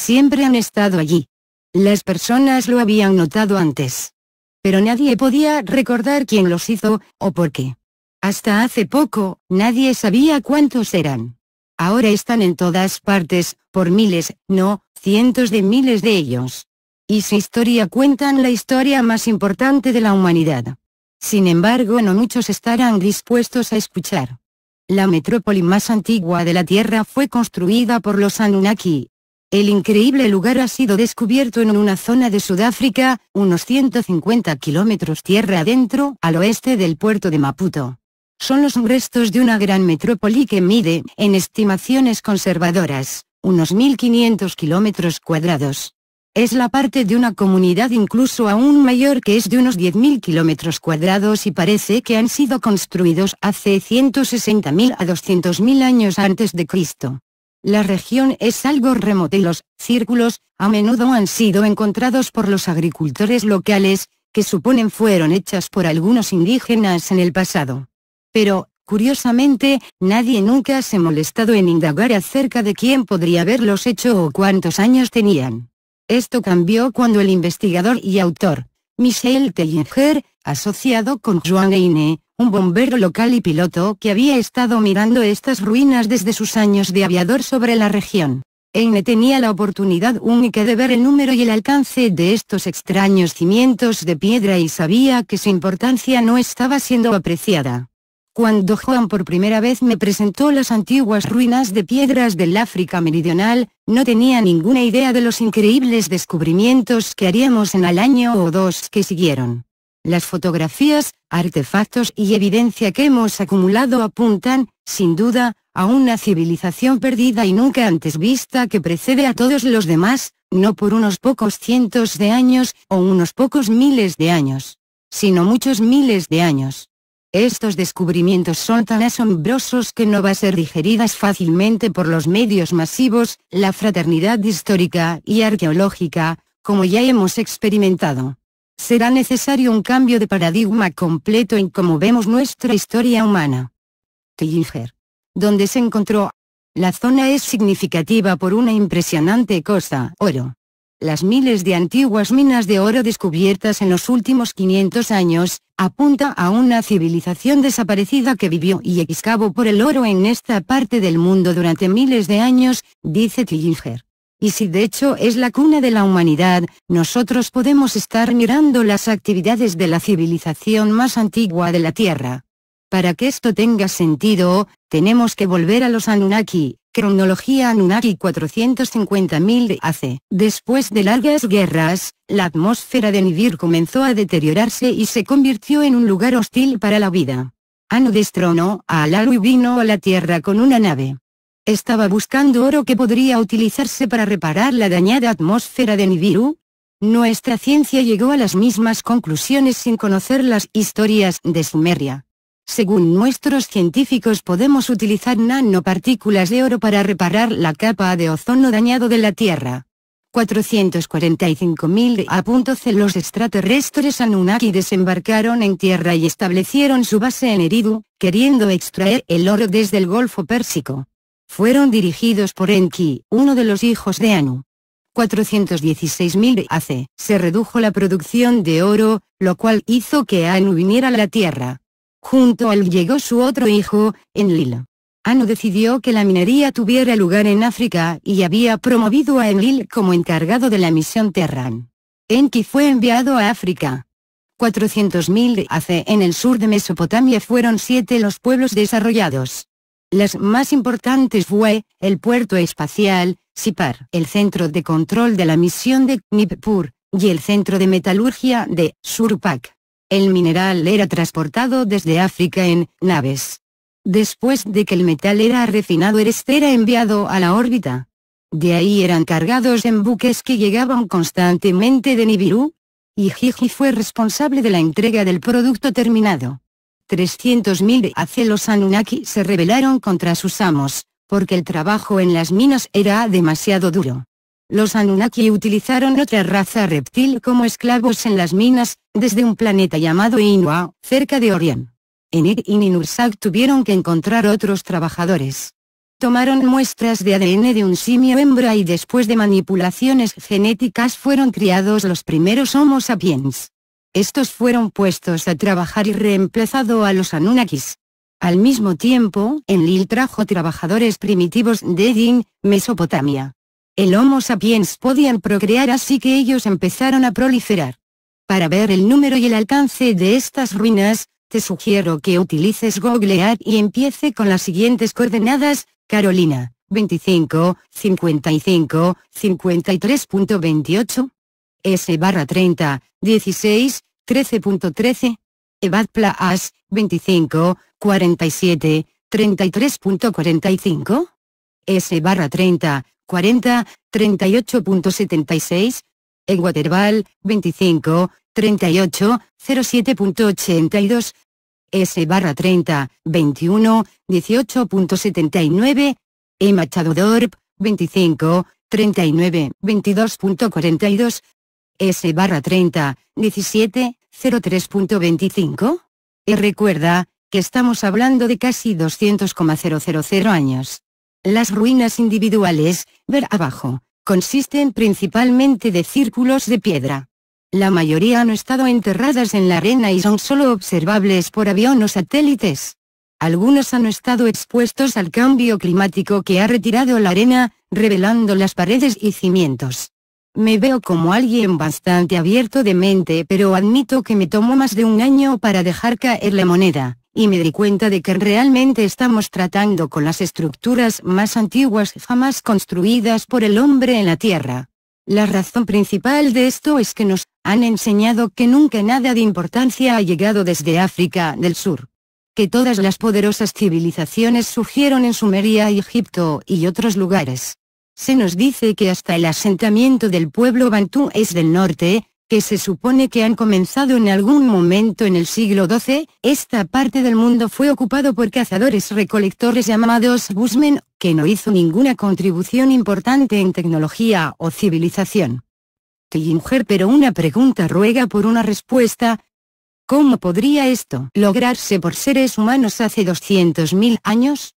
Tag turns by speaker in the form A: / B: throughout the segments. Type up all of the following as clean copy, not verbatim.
A: siempre han estado allí. Las personas lo habían notado antes. Pero nadie podía recordar quién los hizo, o por qué. Hasta hace poco, nadie sabía cuántos eran. Ahora están en todas partes, por miles, no, cientos de miles de ellos. Y su historia cuentan la historia más importante de la humanidad. Sin embargo, no muchos estarán dispuestos a escuchar. La metrópoli más antigua de la Tierra fue construida por los Anunnaki. El increíble lugar ha sido descubierto en una zona de Sudáfrica, unos 150 kilómetros tierra adentro, al oeste del puerto de Maputo. Son los restos de una gran metrópoli que mide, en estimaciones conservadoras, unos 1.500 kilómetros cuadrados. Es la parte de una comunidad incluso aún mayor que es de unos 10.000 kilómetros cuadrados y parece que han sido construidos hace 160.000 a 200.000 años antes de Cristo. La región es algo remota y los círculos, a menudo han sido encontrados por los agricultores locales, que suponen fueron hechas por algunos indígenas en el pasado. Pero, curiosamente, nadie nunca se ha molestado en indagar acerca de quién podría haberlos hecho o cuántos años tenían. Esto cambió cuando el investigador y autor, Michel Tellinger, asociado con Joan Heine, un bombero local y piloto que había estado mirando estas ruinas desde sus años de aviador sobre la región. Heine tenía la oportunidad única de ver el número y el alcance de estos extraños cimientos de piedra y sabía que su importancia no estaba siendo apreciada. Cuando Joan por primera vez me presentó las antiguas ruinas de piedras del África meridional, no tenía ninguna idea de los increíbles descubrimientos que haríamos en el año o dos que siguieron. Las fotografías, artefactos y evidencia que hemos acumulado apuntan, sin duda, a una civilización perdida y nunca antes vista que precede a todos los demás, no por unos pocos cientos de años, o unos pocos miles de años, sino muchos miles de años. Estos descubrimientos son tan asombrosos que no va a ser digeridas fácilmente por los medios masivos, la fraternidad histórica y arqueológica, como ya hemos experimentado. Será necesario un cambio de paradigma completo en cómo vemos nuestra historia humana. Tellinger. Donde se encontró. La zona es significativa por una impresionante cosa, oro. Las miles de antiguas minas de oro descubiertas en los últimos 500 años, apunta a una civilización desaparecida que vivió y excavó por el oro en esta parte del mundo durante miles de años, dice Tellinger. Y si de hecho es la cuna de la humanidad, nosotros podemos estar mirando las actividades de la civilización más antigua de la Tierra. Para que esto tenga sentido, tenemos que volver a los Anunnaki. Cronología Anunnaki 450.000 AC. Después de largas guerras, la atmósfera de Nibiru comenzó a deteriorarse y se convirtió en un lugar hostil para la vida. Anu destronó a Alalu y vino a la Tierra con una nave. ¿Estaba buscando oro que podría utilizarse para reparar la dañada atmósfera de Nibiru? Nuestra ciencia llegó a las mismas conclusiones sin conocer las historias de Sumeria. Según nuestros científicos podemos utilizar nanopartículas de oro para reparar la capa de ozono dañado de la Tierra. 445.000 a.C. Los extraterrestres Anunnaki desembarcaron en Tierra y establecieron su base en Eridu, queriendo extraer el oro desde el Golfo Pérsico. Fueron dirigidos por Enki, uno de los hijos de Anu. 416.000 AC. Se redujo la producción de oro, lo cual hizo que Anu viniera a la Tierra. Junto a él llegó su otro hijo, Enlil. Anu decidió que la minería tuviera lugar en África y había promovido a Enlil como encargado de la misión Terran. Enki fue enviado a África. 400.000 AC. En el sur de Mesopotamia fueron 7 los pueblos desarrollados. Las más importantes fue, el puerto espacial, Sipar, el centro de control de la misión de Nippur, y el centro de metalurgia de Surpak. El mineral era transportado desde África en naves. Después de que el metal era refinado, era enviado a la órbita. De ahí eran cargados en buques que llegaban constantemente de Nibiru, y Gigi fue responsable de la entrega del producto terminado. 300.000 AC. Los Anunnaki se rebelaron contra sus amos, porque el trabajo en las minas era demasiado duro. Los Anunnaki utilizaron otra raza reptil como esclavos en las minas, desde un planeta llamado Inua, cerca de Orión. Enid y Ninursak tuvieron que encontrar otros trabajadores. Tomaron muestras de ADN de un simio hembra y después de manipulaciones genéticas fueron criados los primeros Homo sapiens. Estos fueron puestos a trabajar y reemplazado a los Anunnakis. Al mismo tiempo, Enlil trajo trabajadores primitivos de Edin, Mesopotamia. El Homo sapiens podían procrear, así que ellos empezaron a proliferar. Para ver el número y el alcance de estas ruinas, te sugiero que utilices Google Earth y empiece con las siguientes coordenadas: Carolina, 25, 55, 53.28. S/30, 16, 13.13. Evad Plaas, 25, 47, 33.45. S/30, 40, 38.76. Ewaterval, 25, 38, 07.82. S/30, 21, 18.79. Machado-Dorp, 25, 39, 22.42. S/30, 17, 03.25. Recuerda, que estamos hablando de casi 200,000 años. Las ruinas individuales, ver abajo, consisten principalmente de círculos de piedra. La mayoría han estado enterradas en la arena y son solo observables por avión o satélites. Algunos han estado expuestos al cambio climático que ha retirado la arena, revelando las paredes y cimientos. Me veo como alguien bastante abierto de mente, pero admito que me tomó más de un año para dejar caer la moneda, y me di cuenta de que realmente estamos tratando con las estructuras más antiguas jamás construidas por el hombre en la Tierra. La razón principal de esto es que nos han enseñado que nunca nada de importancia ha llegado desde África del Sur. Que todas las poderosas civilizaciones surgieron en Sumeria, Egipto y otros lugares. Se nos dice que hasta el asentamiento del pueblo bantú es del norte, que se supone que han comenzado en algún momento en el siglo XII. Esta parte del mundo fue ocupado por cazadores-recolectores llamados Bushmen, que no hizo ninguna contribución importante en tecnología o civilización. Mujer, pero una pregunta ruega por una respuesta. ¿Cómo podría esto lograrse por seres humanos hace 200.000 años?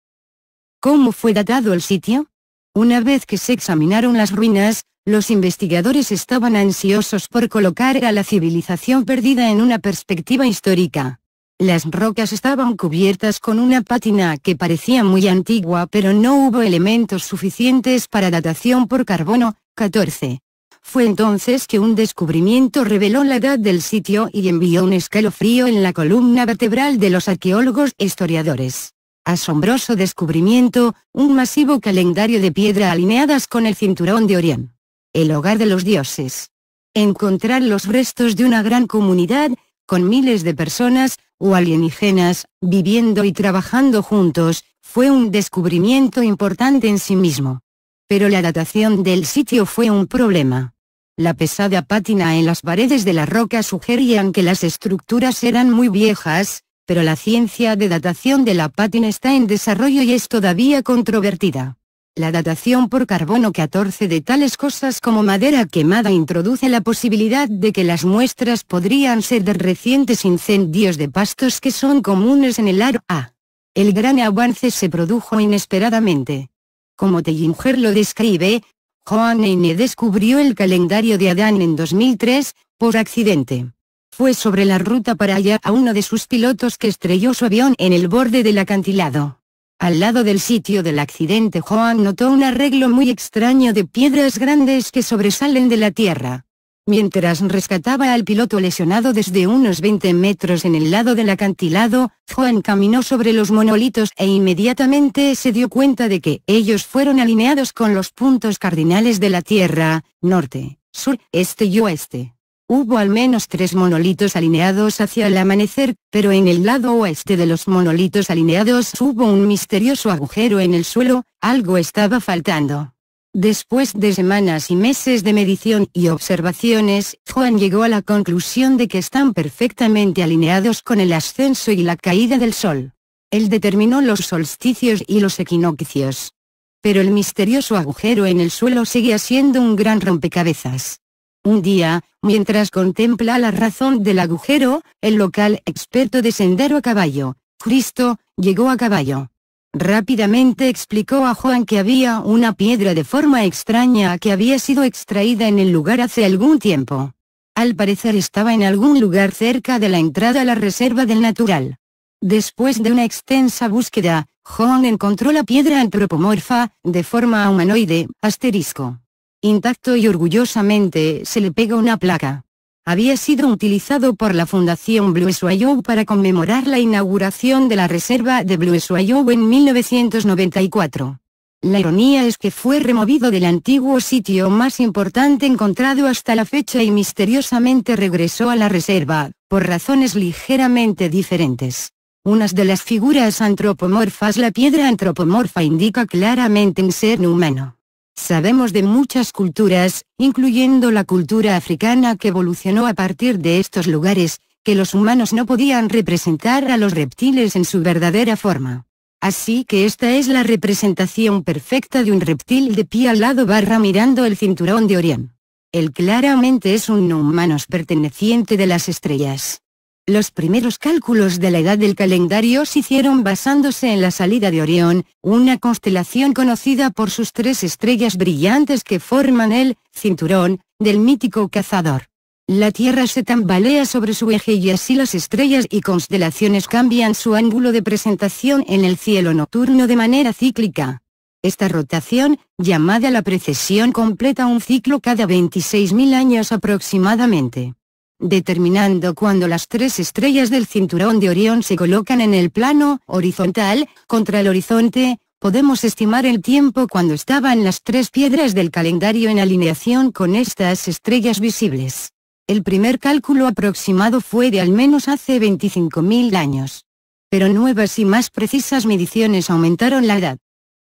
A: ¿Cómo fue datado el sitio? Una vez que se examinaron las ruinas, los investigadores estaban ansiosos por colocar a la civilización perdida en una perspectiva histórica. Las rocas estaban cubiertas con una pátina que parecía muy antigua, pero no hubo elementos suficientes para datación por carbono 14. Fue entonces que un descubrimiento reveló la edad del sitio y envió un escalofrío en la columna vertebral de los arqueólogos historiadores. Asombroso descubrimiento, un masivo calendario de piedra alineadas con el cinturón de Orión. El hogar de los dioses. Encontrar los restos de una gran comunidad, con miles de personas, o alienígenas, viviendo y trabajando juntos, fue un descubrimiento importante en sí mismo. Pero la datación del sitio fue un problema. La pesada pátina en las paredes de la roca sugerían que las estructuras eran muy viejas, pero la ciencia de datación de la pátina está en desarrollo y es todavía controvertida. La datación por carbono 14 de tales cosas como madera quemada introduce la posibilidad de que las muestras podrían ser de recientes incendios de pastos que son comunes en el área A. El gran avance se produjo inesperadamente. Como Tellinger lo describe, Johann Heine descubrió el calendario de Adán en 2003, por accidente. Fue sobre la ruta para hallar a uno de sus pilotos que estrelló su avión en el borde del acantilado. Al lado del sitio del accidente, Johann notó un arreglo muy extraño de piedras grandes que sobresalen de la tierra. Mientras rescataba al piloto lesionado desde unos 20 metros en el lado del acantilado, Johann caminó sobre los monolitos e inmediatamente se dio cuenta de que ellos fueron alineados con los puntos cardinales de la Tierra: norte, sur, este y oeste. Hubo al menos 3 monolitos alineados hacia el amanecer, pero en el lado oeste de los monolitos alineados hubo un misterioso agujero en el suelo, algo estaba faltando. Después de semanas y meses de medición y observaciones, Johann llegó a la conclusión de que están perfectamente alineados con el ascenso y la caída del sol. Él determinó los solsticios y los equinoccios. Pero el misterioso agujero en el suelo seguía siendo un gran rompecabezas. Un día, mientras contempla la razón del agujero, el local experto de sendero a caballo, Cristo, llegó a caballo. Rápidamente explicó a Juan que había una piedra de forma extraña que había sido extraída en el lugar hace algún tiempo. Al parecer estaba en algún lugar cerca de la entrada a la reserva del natural. Después de una extensa búsqueda, Juan encontró la piedra antropomorfa, de forma humanoide, asterisco. Intacto y orgullosamente se le pega una placa. Había sido utilizado por la Fundación Blue Swallow para conmemorar la inauguración de la reserva de Blue Swallow en 1994. La ironía es que fue removido del antiguo sitio más importante encontrado hasta la fecha y misteriosamente regresó a la reserva, por razones ligeramente diferentes. Una de las figuras antropomorfas, la piedra antropomorfa, indica claramente un ser no humano. Sabemos de muchas culturas, incluyendo la cultura africana que evolucionó a partir de estos lugares, que los humanos no podían representar a los reptiles en su verdadera forma. Así que esta es la representación perfecta de un reptil de pie al lado mirando el cinturón de Orión. Él claramente es un no humano perteneciente de las estrellas. Los primeros cálculos de la edad del calendario se hicieron basándose en la salida de Orión, una constelación conocida por sus 3 estrellas brillantes que forman el cinturón del mítico cazador. La Tierra se tambalea sobre su eje y así las estrellas y constelaciones cambian su ángulo de presentación en el cielo nocturno de manera cíclica. Esta rotación, llamada la precesión, completa un ciclo cada 26.000 años aproximadamente. Determinando cuando las 3 estrellas del cinturón de Orión se colocan en el plano horizontal, contra el horizonte, podemos estimar el tiempo cuando estaban las 3 piedras del calendario en alineación con estas estrellas visibles. El primer cálculo aproximado fue de al menos hace 25.000 años. Pero nuevas y más precisas mediciones aumentaron la edad.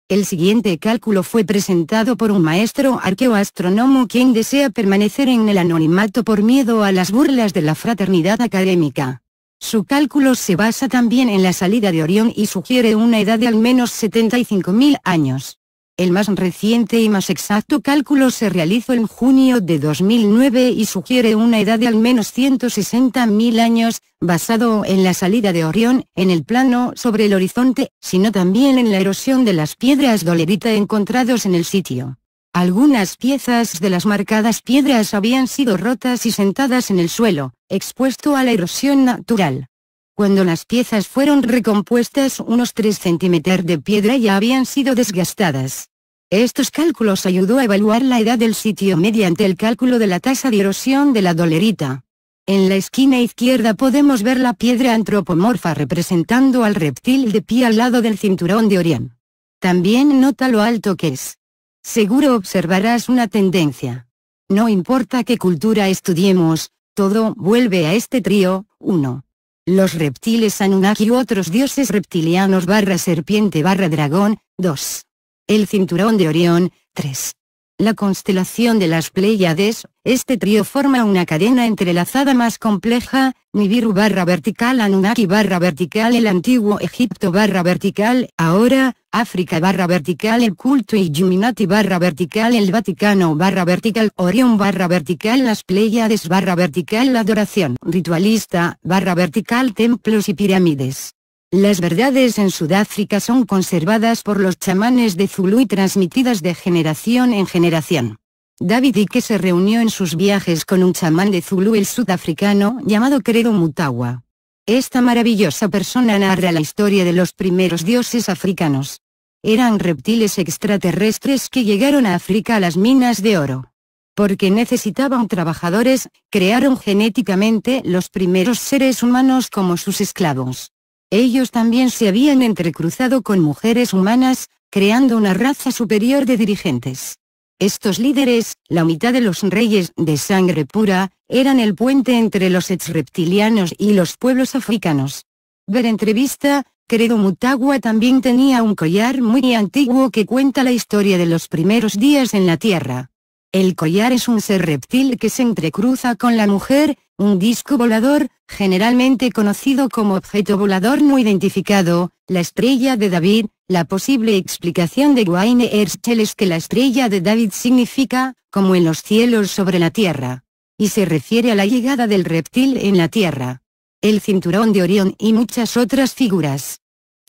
A: El siguiente cálculo fue presentado por un maestro arqueoastrónomo quien desea permanecer en el anonimato por miedo a las burlas de la fraternidad académica. Su cálculo se basa también en la salida de Orión y sugiere una edad de al menos 75.000 años. El más reciente y más exacto cálculo se realizó en junio de 2009 y sugiere una edad de al menos 160.000 años, basado en la salida de Orión en el plano sobre el horizonte, sino también en la erosión de las piedras dolerita encontrados en el sitio. Algunas piezas de las marcadas piedras habían sido rotas y sentadas en el suelo, expuesto a la erosión natural. Cuando las piezas fueron recompuestas, unos 3 centímetros de piedra ya habían sido desgastadas. Estos cálculos ayudó a evaluar la edad del sitio mediante el cálculo de la tasa de erosión de la dolerita. En la esquina izquierda podemos ver la piedra antropomorfa representando al reptil de pie al lado del cinturón de Orión. También nota lo alto que es. Seguro observarás una tendencia. No importa qué cultura estudiemos, todo vuelve a este trío. 1. Los reptiles Anunnaki u otros dioses reptilianos /serpiente /dragón. 2. El cinturón de Orión. 3. La constelación de las Pléyades. Este trío forma una cadena entrelazada más compleja. Nibiru /vertical Anunnaki /vertical el antiguo Egipto /vertical ahora, África /vertical el culto Illuminati /vertical el Vaticano /vertical Orión /vertical las Pléyades /vertical la adoración ritualista /vertical templos y pirámides. Las verdades en Sudáfrica son conservadas por los chamanes de Zulú y transmitidas de generación en generación. David Icke se reunió en sus viajes con un chamán de Zulú el sudafricano llamado Credo Mutahwa. Esta maravillosa persona narra la historia de los primeros dioses africanos. Eran reptiles extraterrestres que llegaron a África a las minas de oro. Porque necesitaban trabajadores, crearon genéticamente los primeros seres humanos como sus esclavos. Ellos también se habían entrecruzado con mujeres humanas, creando una raza superior de dirigentes. Estos líderes, la mitad de los reyes de sangre pura, eran el puente entre los ex-reptilianos y los pueblos africanos. Ver entrevista, Credo Mutahwa también tenía un collar muy antiguo que cuenta la historia de los primeros días en la Tierra. El collar es un ser reptil que se entrecruza con la mujer, un disco volador, generalmente conocido como objeto volador no identificado, la estrella de David. La posible explicación de Wayne Herschel es que la estrella de David significa, como en los cielos sobre la tierra, y se refiere a la llegada del reptil en la tierra. El cinturón de Orión y muchas otras figuras.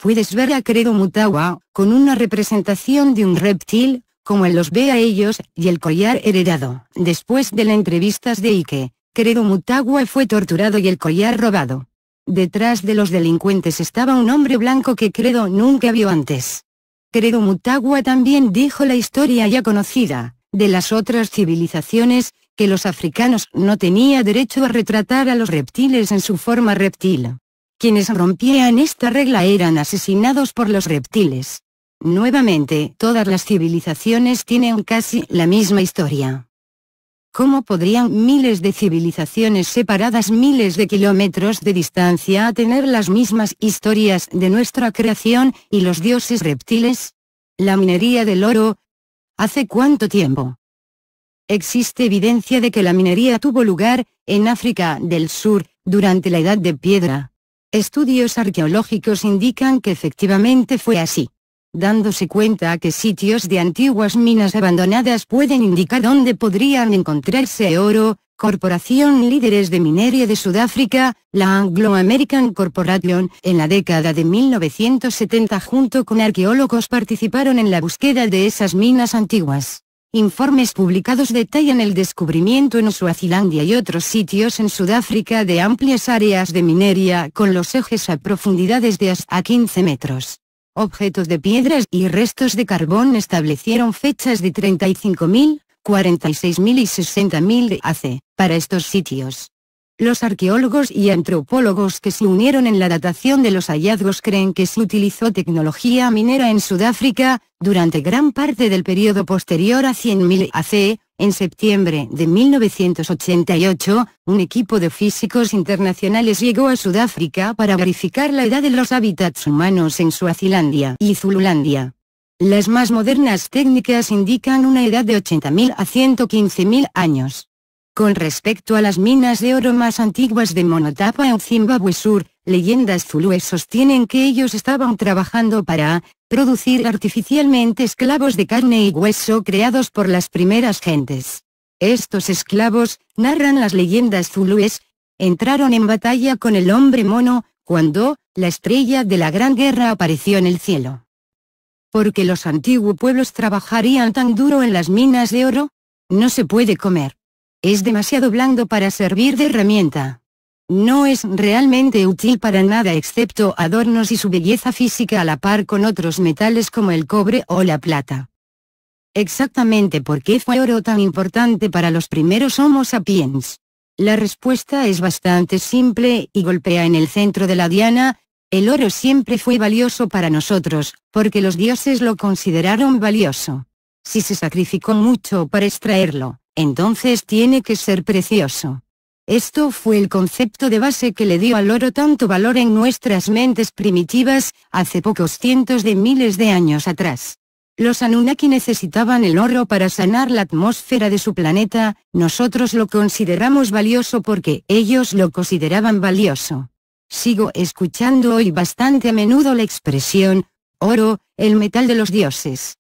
A: Puedes ver a Credo Mutahua, con una representación de un reptil, como él los ve a ellos, y el collar heredado. Después de las entrevistas de Ike, Credo Mutahua fue torturado y el collar robado. Detrás de los delincuentes estaba un hombre blanco que Credo nunca vio antes. Credo Mutahua también dijo la historia ya conocida, de las otras civilizaciones, que los africanos no tenían derecho a retratar a los reptiles en su forma reptil. Quienes rompían esta regla eran asesinados por los reptiles. Nuevamente, todas las civilizaciones tienen casi la misma historia. ¿Cómo podrían miles de civilizaciones separadas miles de kilómetros de distancia tener las mismas historias de nuestra creación y los dioses reptiles? La minería del oro. ¿Hace cuánto tiempo? Existe evidencia de que la minería tuvo lugar, en África del Sur, durante la Edad de Piedra. Estudios arqueológicos indican que efectivamente fue así. Dándose cuenta que sitios de antiguas minas abandonadas pueden indicar dónde podrían encontrarse oro, Corporación Líderes de Minería de Sudáfrica, la Anglo American Corporation, en la década de 1970 junto con arqueólogos participaron en la búsqueda de esas minas antiguas. Informes publicados detallan el descubrimiento en Suazilandia y otros sitios en Sudáfrica de amplias áreas de minería con los ejes a profundidades de hasta 15 metros. Objetos de piedras y restos de carbón establecieron fechas de 35.000, 46.000 y 60.000 de AC, para estos sitios. Los arqueólogos y antropólogos que se unieron en la datación de los hallazgos creen que se utilizó tecnología minera en Sudáfrica, durante gran parte del periodo posterior a 100.000 AC. En septiembre de 1988, un equipo de físicos internacionales llegó a Sudáfrica para verificar la edad de los hábitats humanos en Suazilandia y Zululandia. Las más modernas técnicas indican una edad de 80.000 a 115.000 años. Con respecto a las minas de oro más antiguas de Monotapa en Zimbabue Sur, leyendas zulúes sostienen que ellos estaban trabajando para producir artificialmente esclavos de carne y hueso creados por las primeras gentes. Estos esclavos, narran las leyendas zulúes, entraron en batalla con el hombre mono, cuando la estrella de la Gran Guerra apareció en el cielo. ¿Por qué los antiguos pueblos trabajarían tan duro en las minas de oro? No se puede comer. Es demasiado blando para servir de herramienta. No es realmente útil para nada excepto adornos y su belleza física a la par con otros metales como el cobre o la plata. Exactamente ¿por qué fue oro tan importante para los primeros Homo sapiens? La respuesta es bastante simple y golpea en el centro de la diana. El oro siempre fue valioso para nosotros, porque los dioses lo consideraron valioso. Si se sacrificó mucho para extraerlo, entonces tiene que ser precioso. Esto fue el concepto de base que le dio al oro tanto valor en nuestras mentes primitivas, hace pocos cientos de miles de años atrás. Los Anunnaki necesitaban el oro para sanar la atmósfera de su planeta, nosotros lo consideramos valioso porque ellos lo consideraban valioso. Sigo escuchando hoy bastante a menudo la expresión, oro, el metal de los dioses.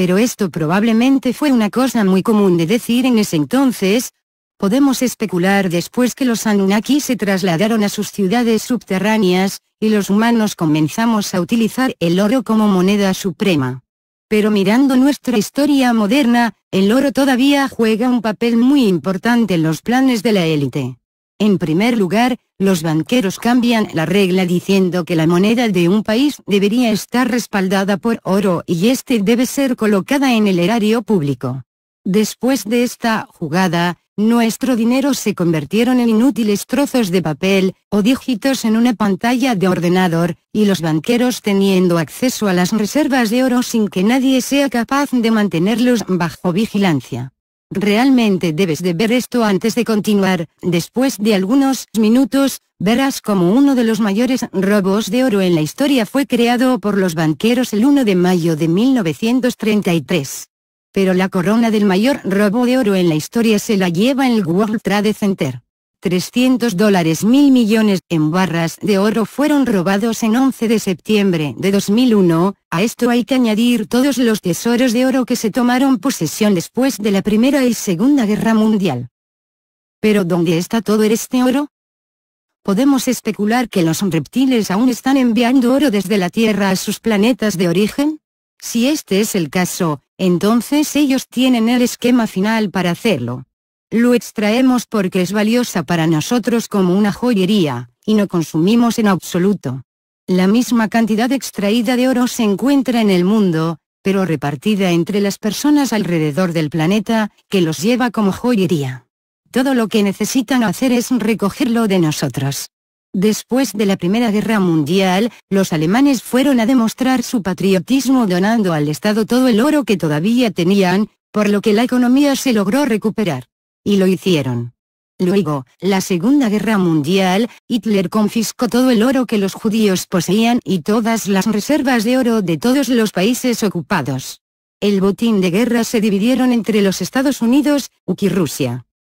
A: Pero esto probablemente fue una cosa muy común de decir en ese entonces. Podemos especular después que los Anunnaki se trasladaron a sus ciudades subterráneas, y los humanos comenzamos a utilizar el oro como moneda suprema. Pero mirando nuestra historia moderna, el oro todavía juega un papel muy importante en los planes de la élite. En primer lugar, los banqueros cambian la regla diciendo que la moneda de un país debería estar respaldada por oro y este debe ser colocada en el erario público. Después de esta jugada, nuestro dinero se convirtieron en inútiles trozos de papel, o dígitos en una pantalla de ordenador, y los banqueros teniendo acceso a las reservas de oro sin que nadie sea capaz de mantenerlos bajo vigilancia. Realmente debes de ver esto antes de continuar. Después de algunos minutos, verás como uno de los mayores robos de oro en la historia fue creado por los banqueros el 1 de mayo de 1933. Pero la corona del mayor robo de oro en la historia se la lleva el World Trade Center. $300 mil millones en barras de oro fueron robados en 11 de septiembre de 2001, a esto hay que añadir todos los tesoros de oro que se tomaron posesión después de la Primera y Segunda Guerra Mundial. ¿Pero dónde está todo este oro? podemos especular que los reptiles aún están enviando oro desde la Tierra a sus planetas de origen. Si este es el caso, entonces ellos tienen el esquema final para hacerlo. Lo extraemos porque es valiosa para nosotros como una joyería, y no consumimos en absoluto. La misma cantidad extraída de oro se encuentra en el mundo, pero repartida entre las personas alrededor del planeta, que los lleva como joyería. Todo lo que necesitan hacer es recogerlo de nosotros. Después de la Primera Guerra Mundial, los alemanes fueron a demostrar su patriotismo donando al Estado todo el oro que todavía tenían, por lo que la economía se logró recuperar. Y lo hicieron. Luego, la Segunda Guerra Mundial, Hitler confiscó todo el oro que los judíos poseían y todas las reservas de oro de todos los países ocupados. El botín de guerra se dividieron entre los Estados Unidos, UK y Rusia.